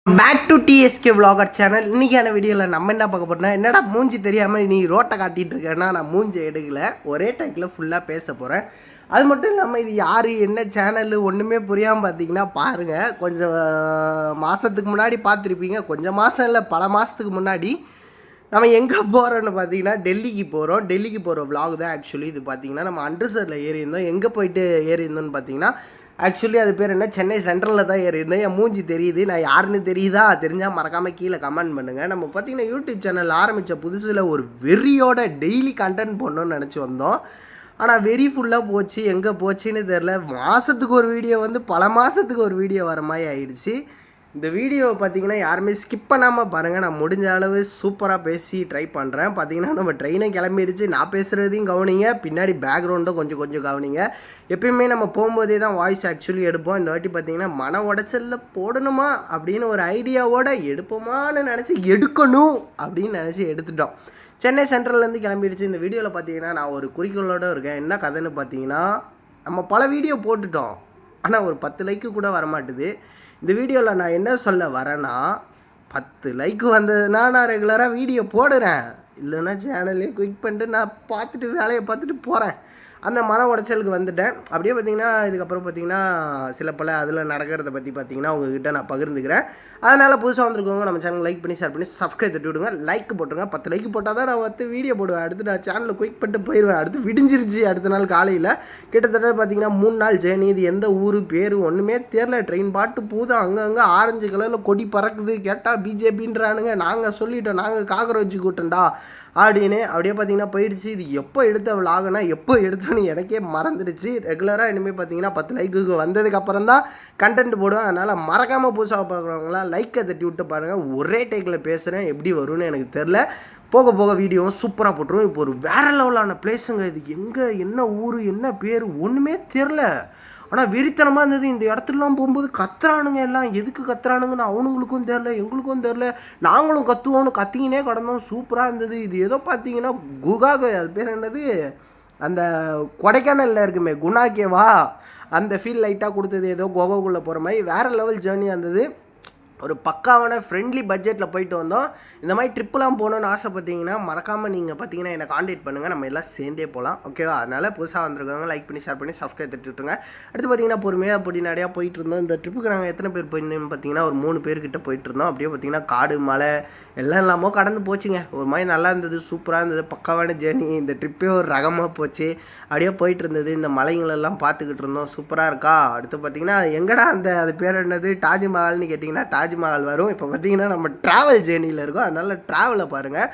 Back to DSK vlogger channel. இன்றைக்கான வீடியோவில் நம்ம என்ன பார்க்க போகிறோம்னா, என்னடா மூஞ்சி தெரியாமல் நீ ரோட்டை காட்டிகிட்டு இருக்கேன்னா நான் மூஞ்சி எடுக்கல, ஒரே டைக்கில் ஃபுல்லாக பேச போகிறேன். அது மட்டும் இல்லாமல் இது யார் என்ன சேனல் ஒன்றுமே புரியாமல் பார்த்தீங்கன்னா பாருங்கள். கொஞ்சம் மாதத்துக்கு முன்னாடி பார்த்துருப்பீங்க, கொஞ்சம் மாதம் இல்லை பல மாதத்துக்கு முன்னாடி நம்ம எங்கே போகிறோன்னு பார்த்தீங்கன்னா டெல்லிக்கு போகிற விளாக் தான். ஆக்சுவலி இது பார்த்தீங்கன்னா நம்ம அண்டர்சரில் ஏறியிருந்தோம். எங்கே போயிட்டு ஏறியிருந்தோன்னு பார்த்தீங்கன்னா ஆக்சுவலி அது பேர் என்ன, சென்னை சென்ட்ரலில் தான் ஏறியிருந்தேன். என் மூஞ்சி தெரியுது, நான் யாருன்னு தெரியுதா, தெரிஞ்சால் மறக்காமல் கீழே கமெண்ட் பண்ணுங்கள். நம்ம பார்த்திங்கன்னா யூடியூப் சேனல் ஆரம்பித்த புதுசில் ஒரு வெறியோட டெய்லி கண்டென்ட் போடணுன்னு நினச்சி வந்தோம். ஆனால் வெறி ஃபுல்லாக போச்சு, எங்கே போச்சுன்னு தெரில. மாதத்துக்கு ஒரு வீடியோ வந்து பல மாதத்துக்கு ஒரு வீடியோ வர மாதிரி ஆயிடுச்சு. இந்த வீடியோவை பார்த்தீங்கன்னா யாருமே ஸ்கிப் பண்ணாமல் பாருங்கள். நான் முடிஞ்ச அளவு சூப்பராக பேசி ட்ரை பண்ணுறேன். பார்த்தீங்கன்னா நம்ம ட்ரெயினை கிளம்பிடுச்சு, நான் பேசுகிறதையும் கவனிங்க, பின்னாடி பேக்ரவுண்டும் கொஞ்சம் கவனிங்க. எப்பயுமே நம்ம போகும்போதே தான் வாய்ஸ் ஆக்சுவலி எடுப்போம். இந்த வாட்டி பார்த்தீங்கன்னா மன உடச்சலில் போடணுமா அப்படின்னு ஒரு ஐடியாவோடு எடுப்போமான்னு நினச்சி எடுக்கணும் அப்படின்னு நினச்சி எடுத்துட்டோம். சென்னை சென்ட்ரல்லேருந்து கிளம்பிடுச்சு. இந்த வீடியோவில் பார்த்தீங்கன்னா நான் ஒரு குறிக்கோளோடு இருக்கேன். என்ன கதைன்னு பார்த்தீங்கன்னா, நம்ம பல வீடியோ போட்டுட்டோம், ஆனால் ஒரு 10 லைக்கு கூட வரமாட்டுது. இந்த வீடியோவில் நான் என்ன சொல்ல வரேன்னா, 10 லைக் வந்ததுன்னா நான் ரெகுலராக வீடியோ போடுறேன், இல்லைன்னா சேனல்லையும் குயிக் பண்ணிட்டு நான் பார்த்துட்டு வேலையை பார்த்துட்டு போகிறேன். அந்த மன உடச்சலுக்கு வந்துட்டேன். அப்படியே பார்த்திங்கன்னா இதுக்கப்புறம் பார்த்திங்கன்னா சில பல அதில் நடக்கிறத பற்றி பார்த்திங்கன்னா உங்ககிட்ட நான் பகிர்ந்துக்கிறேன். அதனால் புதுசாக வந்திருக்கவங்க நம்ம சேனல் லைக் பண்ணி ஷேர் பண்ணி சப்ஸ்கிரைப் தட்டி விடுங்க. லைக் போட்டுருங்க. 10 லைக் போட்டால் தான் நான் வீடியோ போடுவேன். அடுத்து நான் சேனலில் குயிக் பண்ணிட்டு போயிடுவேன். அடுத்து விடிஞ்சிருச்சு. அடுத்த நாள் காலையில் கிட்டத்தட்ட பார்த்திங்கன்னா 3 நாள் ஜேர்னி. இது எந்த ஊர் பேர் ஒன்றுமே தெரில. ட்ரெயின் பாட்டு போதும், அங்கங்கே ஆரஞ்சு கலரில் கொடி பறக்குது. கேட்டால் பிஜேபின்றானுங்க. நாங்கள் சொல்லிட்டோம், நாங்கள் காக்கரோச்சி கூட்டண்டா அப்படின்னு. அப்படியே பார்த்திங்கன்னா போயிடுச்சு. இது எப்போ எடுத்த விளாகுனா எப்போ எடுத்தோன்னு எனக்கே மறந்துடுச்சு. ரெகுலராக இனிமேல் பார்த்திங்கன்னா 10 லைக்குக்கு வந்ததுக்கப்புறம் தான் கண்டென்ட் போடுவேன். அதனால் மறக்காமல் புதுசாக பார்க்குறவங்களாம் லைக்கை தட்டி விட்டு பாருங்கள். ஒரே டைக்கில் பேசுகிறேன், எப்படி வரும்னு எனக்கு தெரில. போக போக வீடியோவும் சூப்பராக போட்டுருவோம். இப்போ ஒரு வேறு லெவலான பிளேஸுங்க இது. எங்கே என்ன ஊர் என்ன பேர் ஒன்றுமே தெரில, ஆனால் வெறித்தனமாக இருந்தது. இந்த இடத்துலலாம் போகும்போது கத்துறானுங்க, எல்லாம் எதுக்கு கத்துறானுங்கன்னு அவனுங்களுக்கும் தெரில, எங்களுக்கும் தெரில. நாங்களும் கத்துவோன்னு கத்திக்கினே கிடந்தோம். சூப்பராக இருந்தது. இது ஏதோ பார்த்தீங்கன்னா குகாக, அது பேர் என்னது, அந்த கொடைக்கானலில் இருக்குமே குணாக்கேவா, அந்த ஃபீல் லைட்டாக கொடுத்தது. ஏதோ கோவாக்குள்ளே போகிற மாதிரி வேறு லெவல் ஜேர்னியாக இருந்தது. ஒரு பக்காவான ஃப்ரெண்ட்லி பட்ஜெட்டில் போயிட்டு வந்தோம். இந்த மாதிரி ட்ரிப்புலாம் போகணுன்னு ஆசைப்பட்டீங்கன்னா மறக்காமல் நீங்கள் பார்த்தீங்கன்னா என்னை காண்டாக்ட் பண்ணுங்கள், நம்ம எல்லாம் சேர்ந்தே போகலாம். ஓகேவா? அதனால் புதுசாக வந்திருக்காங்க லைக் பண்ணி ஷேர் பண்ணி சப்ஸ்கிரைப் தட்டுவிட்டுருங்க. அடுத்து பார்த்தீங்கன்னா பொறுமையாக அப்படி நிறையா போயிட்டு இருந்தோம். இந்த ட்ரிப்புக்கு நாங்கள் எத்தனை பேர் போயிருந்தோம்னு பார்த்தீங்கன்னா ஒரு 3 பேர்கிட்ட போயிட்டு இருந்தோம். அப்படியே பார்த்தீங்கன்னா காடு மலை எல்லாம் இல்லாமல் கடந்து போச்சுங்க. ஒரு மாதிரி நல்லா இருந்தது, சூப்பராக இருந்தது, பக்காவான ஜேர்னி. இந்த ட்ரிப்பே ஒரு ரகமாக போச்சு. அப்படியே போயிட்டு இருந்தது. இந்த மலைங்களெல்லாம் பார்த்துக்கிட்டு இருந்தோம். சூப்பராக இருக்கா. அடுத்து பார்த்தீங்கன்னா எங்கடா அது பேர் என்னது, தாஜ்மஹால்னு கேட்டிங்கன்னா தாஜ்மஹால் வரும். இப்போ பார்த்தீங்கன்னா நம்ம ட்ராவல் ஜேர்னியில் இருக்கோம். அதனால் ட்ராவலை பாருங்கள்.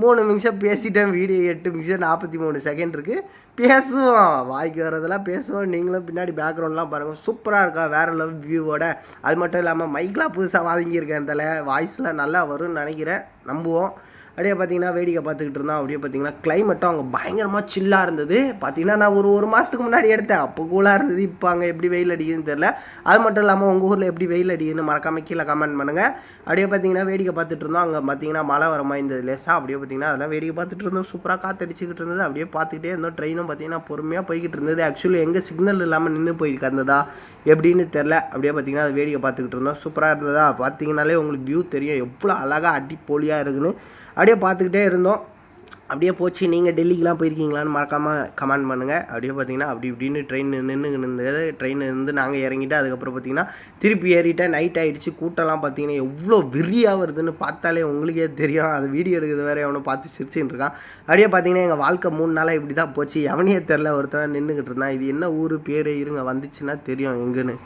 3 நிமிஷம் பேசிட்டேன். வீடியோ 8 நிமிஷம் 43 செகண்ட் இருக்குது. பேசுவோம், வாய்க்கு வரதெல்லாம் பேசுவோம். நீங்களும் பின்னாடி பேக்ரவுண்ட்லாம் பாருங்கள், சூப்பராக இருக்கா, வேறு லெவல் வியூவோட. அது மட்டும் இல்லாமல் மைக்லாம் புதுசாக வாங்கியிருக்கேன். வாய்ஸில் நல்லா வரும்னு நினைக்கிறேன், நம்புவோம். அப்படியே பார்த்தீங்கன்னா வேடிக்கை பார்த்துக்கிட்டு இருந்தோம். அப்படியே பார்த்தீங்கன்னா கிளைமேட்டும் அங்கே பயங்கரமாக சில்லாக இருந்தது. பார்த்தீங்கன்னா நான் ஒரு மாதத்துக்கு முன்னாடி எடுத்தேன், அப்போ கூலாக இருந்தது. இப்போ அங்கே எப்படி வெயில் அடிக்குதுன்னு தெரில. அது மட்டும் இல்லாமல் உங்கள் ஊரில் எப்படி வெயில் அடிக்குதுன்னு மறக்காமல் கீழே கமெண்ட் பண்ணுங்கள். அப்படியே பார்த்தீங்கன்னா வேடிக்கை பார்த்துட்டு இருந்தோம். அங்கே பார்த்தீங்கன்னா மழை வர மாதிரி இருந்தது லேசாக. அப்படியே பார்த்தீங்கன்னா அதெல்லாம் வேடிக்கை பார்த்துட்டு இருந்தோம். சூப்பராக காற்றடிச்சிக்கிட்டு இருந்தது. அப்படியே பார்த்துக்கிட்டே இருந்தோம். ட்ரெயினும் பார்த்தீங்கன்னா பொறுமையாக போய்கிட்டு இருந்தது. ஆக்சுவலி எங்கே சிக்னல் இல்லாமல் நின்று போயிருக்கு இருந்ததா எப்படின்னு தெரில. அப்படியே பார்த்தீங்கன்னா அது வேடிக்கை பார்த்துக்கிட்டு இருந்தோம். சூப்பராக இருந்ததா. பார்த்தீங்கன்னாலே உங்களுக்கு வியூ தெரியும் எவ்வளோ அழகாக அடிப்பொலியாக இருக்குன்னு. அப்படியே பார்த்துக்கிட்டே இருந்தோம். அப்படியே போச்சு. நீங்கள் டெல்லிக்கெலாம் போயிருக்கீங்களான்னு மறக்காமல் கமெண்ட் பண்ணுங்கள். அப்படியே பார்த்தீங்கன்னா அப்படி இப்படின்னு ட்ரெயின் நின்றுது. ட்ரெயின் இருந்து நாங்கள் இறங்கிட்டு அதுக்கப்புறம் பார்த்தீங்கன்னா திருப்பி ஏறிட்டேன். நைட் ஆகிடுச்சு. கூட்டம்லாம் பார்த்தீங்கன்னா எவ்வளோ வெறியாக வருதுன்னு பார்த்தாலே உங்களுக்கே தெரியும். அது வீடியோ எடுக்கிறது வேறு எவனோ பார்த்து சிரிச்சுட்டு இருக்கான். அப்படியே பார்த்தீங்கன்னா எங்கள் வாழ்க்கை 3 நாளாக இப்படி தான் போச்சு. எவனையே தெரில, ஒருத்தன் நின்றுக்கிட்டு இருந்தான். இது என்ன ஊர் பேர் இருங்க வந்துச்சுன்னா தெரியும் எங்கன்னு.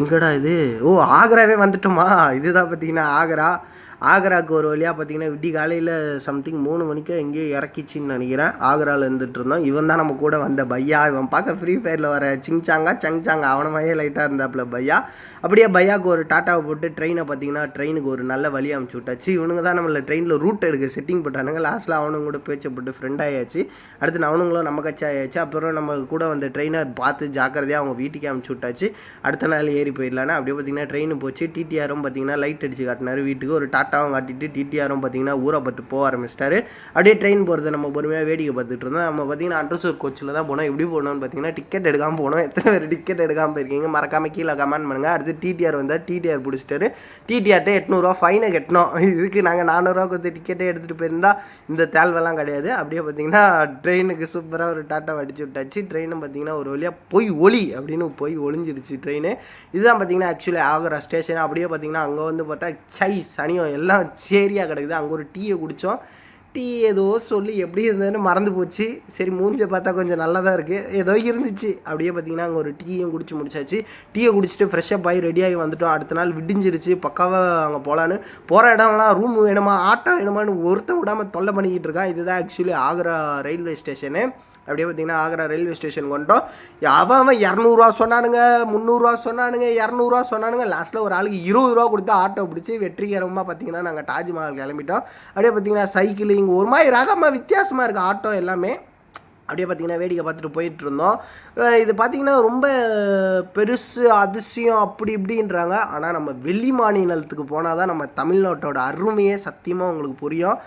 எங்கடா இது, ஓ ஆக்ராவே வந்துட்டோமா. இதுதான் பார்த்தீங்கன்னா ஆக்ராவுக்கு ஒரு வழியாக பார்த்தீங்கன்னா விடி காலையில் சம்திங் 3 மணிக்கு எங்கேயோ இறக்கிச்சின்னு நினைக்கிறேன். ஆக்ராவில் இருந்துகிட்டு இருந்தோம். இவன் தான் நம்ம கூட வந்த பையா. இவன் பார்க்க ஃப்ரீ ஃபயரில் வர சங்சாங்க அவனமையே லைட்டாக இருந்தாப்புல பையா. அப்படியே பையாவுக்கு ஒரு டாட்டாவை போட்டு ட்ரெயினை பார்த்தீங்கன்னா ட்ரெயினுக்கு ஒரு நல்ல வழி அமுச்சு விட்டாச்சு. இவனுங்க தான் நம்மள ட்ரெயினில் ரூட் எடுக்க செட்டிங் போட்டானுங்க. லாஸ்ட்டில் அவனுங்க கூட பேச்சை போட்டு ஃப்ரெண்ட் ஆயாச்சு. அடுத்து அவனுங்களும் நம்ம கட்சி ஆயாச்சு. அப்புறம் நம்ம கூட வந்த ட்ரெயினை பார்த்து ஜாக்கிரதையாக அவங்க வீட்டுக்கே அமுச்சு விட்டாச்சு. அடுத்த நாள் ஏறி போயிடலான்னு அப்படியே பார்த்தீங்கன்னா ட்ரெயின் போச்சு. டிடிஆரும் பார்த்தீங்கன்னா லைட் அடிச்சு காட்டினார் வீட்டுக்கு. ஒரு டாட்டா டாட்டாவும் காட்டிட்டு டிடிஆரும் பார்த்தீங்கன்னா ஊரை பார்த்து போக ஆரம்பிச்சிட்டாரு. அப்படியே ட்ரெயின் போகிறத நம்ம பொறுமையாக வேடிக்கை பார்த்துட்டு இருந்தோம். நம்ம பார்த்தீங்கன்னா அண்டர்சூர் கோச்சில் தான் போனோம். எப்படி போனோம்னு பார்த்தீங்கன்னா டிக்கெட் எடுக்காமல் போனோம். எத்தனை பேர் டிக்கெட் எடுக்காமல் போயிருக்கீங்க மறக்காமல் கீழே கமெண்ட் பண்ணுங்கள். அடுத்து டிடிஆர் வந்தால் டிடிஆர் பிடிச்சிட்டாரு. டிடிஆர்ட்டே 800 ஃபைனை கட்டணும். இதுக்கு நாங்கள் 400 கொடுத்து டிக்கெட்டே எடுத்துகிட்டு போயிருந்தால் இந்த தேல்வெல்லாம் கிடையாது. அப்படியே பார்த்தீங்கன்னா ட்ரெயினுக்கு சூப்பராக ஒரு டாட்டா அடிச்சு விட்டாச்சு. ட்ரெயினும் பார்த்தீங்கன்னா ஒரு வழியாக ஒளி அப்படின்னு ஒளிஞ்சிருச்சு ட்ரெயின். இதுதான் பார்த்தீங்கன்னா ஆக்சுவலி ஆக்ரா ஸ்டேஷன். அப்படியே பார்த்தீங்கன்னா அங்கே வந்து பார்த்தா சனியம் எல்லாம் சேரியாக கிடக்குது. அங்கே ஒரு டீயை குடித்தோம். டீ ஏதோ சொல்லி எப்படி இருந்ததுன்னு மறந்து போச்சு. சரி மூஞ்சை பார்த்தா கொஞ்சம் நல்லா தான் இருக்குது, ஏதோ இருந்துச்சு. அப்படியே பார்த்தீங்கன்னா அங்கே ஒரு டீயும் குடிச்சு முடிச்சாச்சு. டீயை குடிச்சிட்டு ஃப்ரெஷ்ஷப் ஆகி ரெடியாகி வந்துட்டோம். அடுத்த நாள் விடிஞ்சிருச்சு. பக்காவாக அங்கே போகலான்னு போகிற இடம்லாம் ரூம் வேணுமா ஆட்டோ வேணுமான்னு ஒருத்தன் விடாமல் தொல்லை பண்ணிக்கிட்டு இருக்கான். இதுதான் ஆக்சுவலி ஆக்ரா ரயில்வே ஸ்டேஷனு. அப்படியே பார்த்தீங்கன்னா ஆக்ரா ரயில்வே ஸ்டேஷன் கொண்டோம். அவன் 200 சொன்னானுங்க, 300 சொன்னானுங்க, 200 சொன்னானுங்க. லாஸ்ட்டில் ஒரு ஆளுக்கு 20 கொடுத்து ஆட்டோ பிடிச்சி வெற்றிகரமாக பார்த்தீங்கன்னா நாங்கள் தாஜ்மஹால் கிளம்பிட்டோம். அப்படியே பார்த்தீங்கன்னா சைக்கிள் இங்கே ஒரு மாதிரி ரகமாக வித்தியாசமாக இருக்குது ஆட்டோ எல்லாமே. அப்படியே பார்த்தீங்கன்னா வேடிக்கை பார்த்துட்டு போயிட்டு இருந்தோம். இது பார்த்திங்கன்னா ரொம்ப பெருசு அதிசயம் அப்படி இப்படின்றாங்க. ஆனால் நம்ம வெளி மாநிலத்துக்கு போனால் தான் நம்ம தமிழ்நாட்டோட அருமையே சத்தியமாக உங்களுக்கு புரியும்.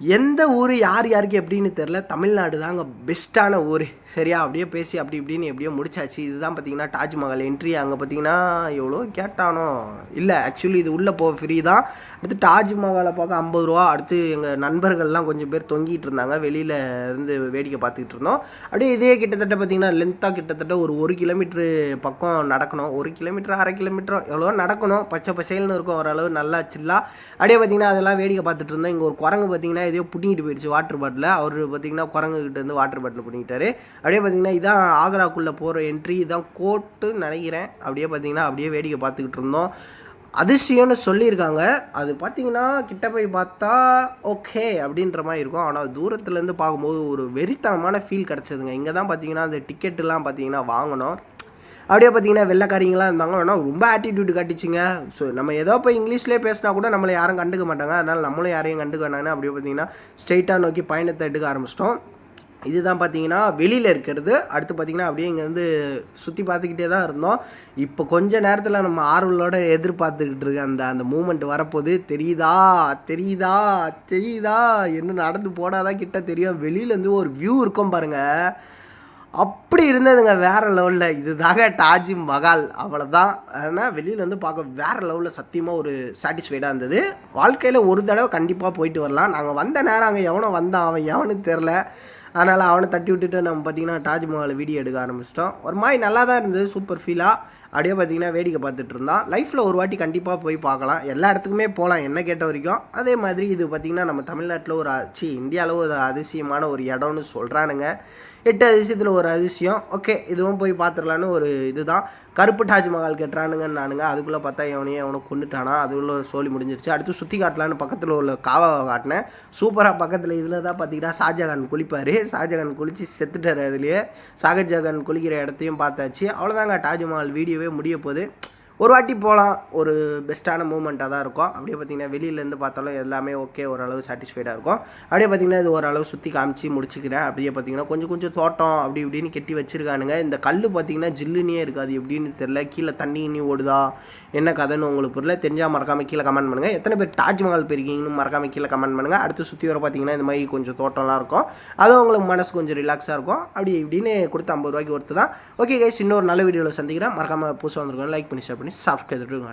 எந்த ஊர் யாருக்கு எப்படின்னு தெரில, தமிழ்நாடு தாங்க பெஸ்ட்டான ஊர். சரியா அப்படியே பேசி அப்படி இப்படின்னு எப்படியோ முடிச்சாச்சு. இதுதான் பார்த்தீங்கன்னா தாஜ்மஹால் என்ட்ரி. அங்கே பார்த்தீங்கன்னா எவ்வளோ கேட்டானோ இல்லை, ஆக்சுவலி இது உள்ளே போக ஃப்ரீ தான். அடுத்து தாஜ்மஹாலை பார்க்க 50 ரூபா. அடுத்து எங்கள் நண்பர்கள்லாம் கொஞ்சம் பேர் தொங்கிட்டு இருந்தாங்க, வெளியில் இருந்து வேடிக்கை பார்த்துக்கிட்டு இருந்தோம். அப்படியே இதே கிட்டத்தட்ட பார்த்தீங்கன்னா லென்த்தாக கிட்டத்தட்ட ஒரு 1 கிலோமீட்ரு பக்கம் நடக்கணும். 1 கிலோமீட்டர் 1/2 கிலோமீட்டரோ எவ்வளோ நடக்கணும். பச்சை பசேல்னு இருக்கும் ஓரளவு நல்லா சில்லா. அப்படியே பார்த்தீங்கன்னா அதெல்லாம் வேடிக்கை பார்த்துட்டு இருந்தோம். இங்கே ஒரு குரங்கு பார்த்தீங்கன்னா எதையோ பிடிங்கிட்டு போயிடுச்சு வாட்டர் பாட்டில். அவர் பார்த்தீங்கன்னா குரங்குகிட்ட இருந்து வாட்டர் பாட்டில் பிடிங்கிட்டாரு. அப்படியே பார்த்தீங்கன்னா இதான் ஆக்ராக்குள்ளே போகிற என்ட்ரி. இதான் கோட்டுன்னு நினைக்கிறேன். அப்படியே பார்த்தீங்கன்னா அப்படியே வேடிக்கை பார்த்துக்கிட்டு இருந்தோம். அதிசயம்னு சொல்லியிருக்காங்க. அது பார்த்தீங்கன்னா கிட்ட போய் பார்த்தா ஓகே அப்படின்ற மாதிரி இருக்கும். ஆனால் தூரத்துலேருந்து பார்க்கும்போது ஒரு வெறித்தனமான ஃபீல் கிடச்சதுங்க. இங்கே தான் பார்த்தீங்கன்னா அந்த டிக்கெட்டுலாம் பார்த்தீங்கன்னா வாங்கணும். அப்படியே பார்த்தீங்கன்னா வெள்ளைக்காரிங்களாம் இருந்தாங்க. ஆனால் ரொம்ப ஆட்டிடியூட் காட்டிச்சிங்க. ஸோ நம்ம ஏதோ போய் இங்கிலீஷ்லேயே பேசினா கூட நம்மளை யாரும் கண்டுக்க மாட்டாங்க. அதனால் நம்மளும் யாரையும் கண்டுக்க வேண்டாங்கன்னு அப்படியே பார்த்தீங்கன்னா ஸ்ட்ரெயிட்டாக நோக்கி பயணத்தை எடுக்க ஆரம்பிச்சிட்டோம். இதுதான் பார்த்தீங்கன்னா வெளியில் இருக்கிறது. அடுத்து பார்த்தீங்கன்னா அப்படியே இங்கே வந்து சுற்றி பார்த்துக்கிட்டே தான் இருந்தோம். இப்போ கொஞ்ச நேரத்தில் நம்ம ஆர்வலோட எதிர்பார்த்துக்கிட்டு இருக்க அந்த மூமெண்ட் வரப்போது. தெரியுதா என்ன நடந்து போடாதான் கிட்ட தெரியும். வெளியிலேருந்து ஒரு வியூ இருக்கும் பாருங்கள், அப்படி இருந்ததுங்க வேறு லெவலில். இதுதாங்க தாஜ்மஹால், அவ்வளோதான். ஆனால் வெளியில் வந்து பார்க்க வேறு லெவலில் சத்தியமாக ஒரு சாட்டிஸ்ஃபைடாக இருந்தது. வாழ்க்கையில் ஒரு தடவை கண்டிப்பாக போயிட்டு வரலாம். நாங்கள் வந்த நேரம் அங்கே எவனோ வந்தான், அவன் எவனுக்கு தெரில. அதனால் அவனை தட்டி விட்டுட்டு நம்ம பார்த்திங்கன்னா தாஜ்மஹாலை வீடியோ எடுக்க ஆரம்பிச்சிட்டோம். ஒரு மாதிரி நல்லா தான் இருந்தது, சூப்பர் ஃபீலாக. அப்படியே பார்த்திங்கன்னா வேடிக்கை பார்த்துட்டு இருந்தான். லைஃப்பில் ஒரு வாட்டி கண்டிப்பாக போய் பார்க்கலாம். எல்லா இடத்துக்குமே போகலாம் என்ன கேட்ட வரைக்கும். அதே மாதிரி இது பார்த்திங்கன்னா நம்ம தமிழ்நாட்டில் ஒரு இந்தியாவில் ஒரு அதிசயமான ஒரு இடம்னு சொல்கிறானுங்க. 8 அதிசயத்தில் ஒரு அதிசயம். ஓகே, இதுவும் போய் பார்த்துடலான்னு ஒரு இதுதான். கருப்பு தாஜ்மஹால் கட்டுறானுங்கன்னு நானுங்க. அதுக்குள்ளே பார்த்தா எவனோ கொண்டுட்டானா. அதுக்குள்ளே ஒரு சோழி முடிஞ்சிருச்சு. அடுத்து சுற்றி காட்டலான்னு பக்கத்தில் உள்ள காவாவை காட்டினேன். சூப்பராக பக்கத்தில் இதில் தான் பார்த்தீங்கன்னா ஷாஜகான் குளிப்பார். ஷாஜகான் குளித்து செத்துட்டார். அதுலேயே ஷாஜகான் குளிக்கிற இடத்தையும் பார்த்தாச்சு. அவ்வளோதாங்க, தாஜ்மஹால் வீடியோவே முடிய போகுது. ஒரு வாட்டி போகலாம், ஒரு பெஸ்ட்டான மூமெண்ட்டாக தான் இருக்கும். அப்படியே பார்த்திங்கன்னா வெளியிலேருந்து பார்த்தாலும் எல்லாமே ஓகே, ஓரளவு சாட்டிஸ்ஃபைடாக இருக்கும். அப்படியே பார்த்திங்கன்னா இது ஓரளவு சுற்றி காமிச்சு முடிச்சுக்கிறேன். அப்படியே பார்த்திங்கன்னா கொஞ்சம் தோட்டம் அப்படி இப்படின்னு கெட்டி வச்சுருக்கானுங்க. இந்த கல் பார்த்திங்கன்னா ஜில்லுனே இருக்காது, எப்படின்னு தெரில. கீழே தண்ணி ஓடுதா என்ன கதைன்னு உங்களுக்கு புரியல. தெரிஞ்சால் மறக்காமல் கீழே கமெண்ட் பண்ணுங்கள். எத்தனை பேர் தாஜ்மஹால் போயிருக்கீங்கன்னு மறக்காமல் கீழே கமெண்ட் பண்ணுங்கள். அடுத்து சுற்றி வர பார்த்திங்கன்னா இந்த மாதிரி கொஞ்சம் தோட்டம்லாம் இருக்கும். அதுவும் உங்களுக்கு மனசு கொஞ்சம் ரிலாக்ஸாக இருக்கும். அப்படி இப்படின்னு கொடுத்து 50 ரூபாய்க்கு ஒருத்து தான். ஓகே கைஸ், இன்னொரு நல்ல வீடியோவில் சந்திக்கிறேன். மறக்காமல் புதுசாக வந்துருக்கோம். லைக் பண்ணி ஷேர் பண்ணி சப்ஸ்கிரைப் பண்ணிட்டு